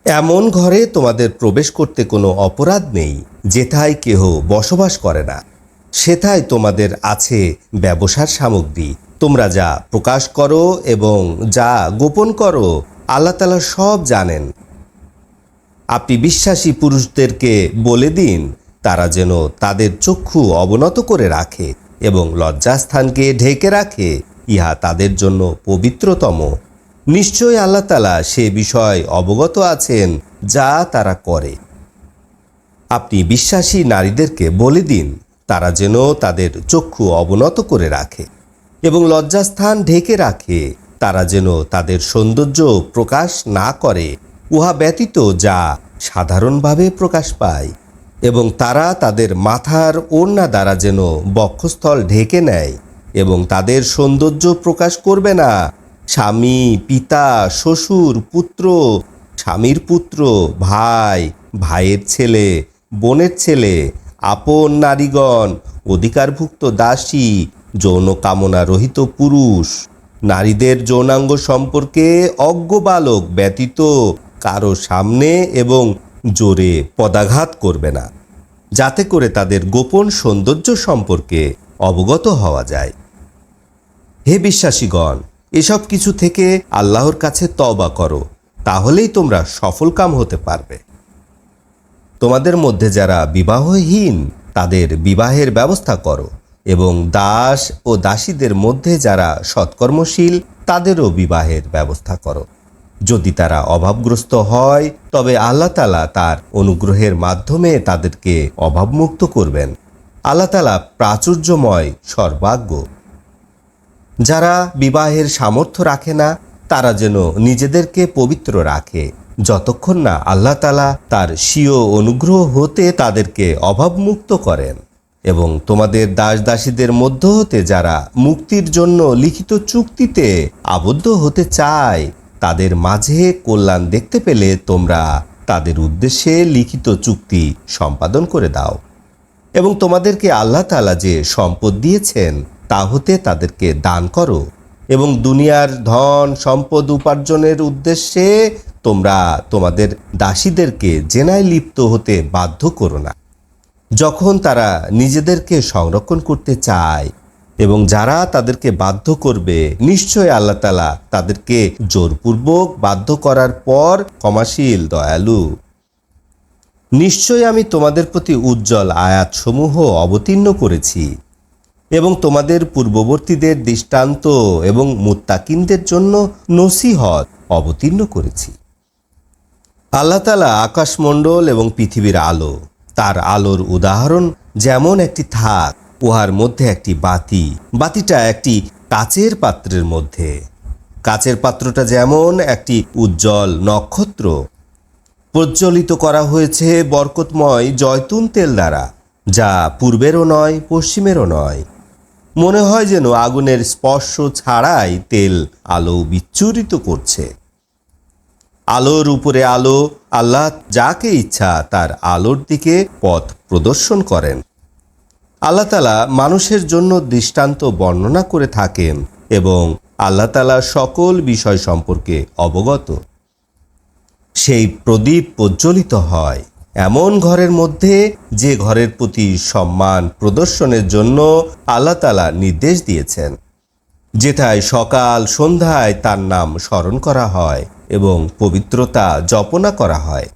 এমন ঘরে তোমাদের প্রবেশ করতে কোনো অপরাধ নেই যেথায় কেহ বসবাস করে না, সেথায় তোমাদের আছে ব্যবসার সামগ্রী। তোমরা যা প্রকাশ করো এবং যা গোপন করো আল্লাহ তাআলা সব জানেন। আপনি বিশ্বাসী পুরুষদেরকে বলে দিন তারা যেন তাদের চক্ষু অবনত করে রাখে এবং লজ্জাস্থানকে ঢেকে রাখে, ইহা তাদের জন্য পবিত্রতম। নিশ্চয়ই আল্লাহ তাআলা সে বিষয় অবগত আছেন যা তারা করে। আপনি বিশ্বাসী নারীদেরকে বলে দিন তারা যেন তাদের চক্ষু অবনত করে রাখে এবং লজ্জাস্থান ঢেকে রাখে, তারা যেন তাদের সৌন্দর্য প্রকাশ না করে উহা ব্যতীত যা সাধারণভাবে প্রকাশ পায়, এবং তারা তাদের মাথার ওড়না দ্বারা যেন বক্ষস্থল ঢেকে নেয় এবং তাদের সৌন্দর্য প্রকাশ করবে না। স্বামী, পিতা, শ্বশুর, পুত্র, স্বামীর পুত্র, ভাই, ভাইয়ের ছেলে, বোনের ছেলে, আপন নারীগণ, অধিকারভুক্ত দাসী, যৌন কামনা রহিত পুরুষ, নারীদের যৌনাঙ্গ সম্পর্কে অজ্ঞ বালক ব্যতীত কারো সামনে এবং জোরে পদাঘাত করবে না, যাতে করে তাদের গোপন সৌন্দর্য সম্পর্কে অবগত হওয়া যায়। হে বিশ্বাসীগণ, এসব কিছু থেকে আল্লাহর কাছে তওবা করো, তাহলেই তোমরা সফলকাম হতে পারবে। তোমাদের মধ্যে যারা বিবাহহীন তাদের বিবাহের ব্যবস্থা করো, এবং দাস ও দাসীদের মধ্যে যারা সৎকর্মশীল তাদেরও বিবাহের ব্যবস্থা করো। যদি তারা অভাবগ্রস্ত হয় তবে আল্লাহ তাআলা তার অনুগ্রহের মাধ্যমে তাদেরকে অভাবমুক্ত করবেন। আল্লাহ তাআলা প্রাচুর্যময় সর্বাজ্ঞ। যারা বিবাহের সামর্থ্য রাখে না তারা যেন নিজেদেরকে পবিত্র রাখে যতক্ষণ না আল্লাহ তাআলা তার স্বীয় অনুগ্রহ হতে তাদেরকে অভাবমুক্ত করেন। এবং তোমাদের দাস দাসীদের মধ্য হতে যারা মুক্তির জন্য লিখিত চুক্তিতে আবদ্ধ হতে চায় তাদের মাঝে কল্যাণ দেখতে পেলে তোমরা তাদের উদ্দেশ্যে লিখিত চুক্তি সম্পাদন করে দাও, এবং তোমাদেরকে আল্লাহ তাআলা যে সম্পদ দিয়েছেন তা হতে তাদেরকে দান করো, এবং দুনিয়ার ধন সম্পদ উপার্জনের উদ্দেশ্যে তোমরা তোমাদের দাসীদেরকে জেনায় লিপ্ত হতে বাধ্য করো না যখন তারা নিজেদেরকে সংরক্ষণ করতে চায়, এবং যারা তাদেরকে বাধ্য করবে নিশ্চয় আল্লাহ তাআলা তাদেরকে জোরপূর্বক বাধ্য করার পর ক্ষমাশীল দয়ালু। নিশ্চয় আমি তোমাদের প্রতি উজ্জ্বল আয়াতসমূহ অবতীর্ণ করেছি এবং তোমাদের পূর্ববর্তীদের দৃষ্টান্ত এবং মুত্তাকিনদের জন্য নসিহত অবতীর্ণ করেছি। আল্লাহ তাআলা আকাশমণ্ডল এবং পৃথিবীর আলো, তার আলোর উদাহরণ যেমন একটি থাক, উহার মধ্যে একটি বাতি, বাতিটা একটি কাচের পাত্রের মধ্যে, কাচের পাত্রটা যেমন একটি উজ্জ্বল নক্ষত্র প্রজ্বলিত করা হয়েছে বরকতময় জয়তুন তেল দ্বারা, যা পূর্বেরও নয় পশ্চিমেরও নয়। মনে হয় যেন আগুনের স্পর্শ ছাড়াই তেল আলো বিচ্ছুরিত করছে। আলোর উপরে আলো, আল্লাহ যাকে ইচ্ছা তার আলোর দিকে পথ প্রদর্শন করেন। আল্লাহ তাআলা মানুষের জন্য দৃষ্টান্ত বর্ণনা করে থাকেন এবং আল্লাহ তাআলা সকল বিষয় সম্পর্কে অবগত। সেই প্রদীপ প্রজ্বলিত হয় এমন ঘরের মধ্যে যে ঘরের প্রতি সম্মান প্রদর্শনের জন্য আল্লাহ তাআলা নির্দেশ দিয়েছেন, যেথায় সকাল সন্ধ্যায় তার নাম স্মরণ করা হয় এবং পবিত্রতা জপনা করা হয়।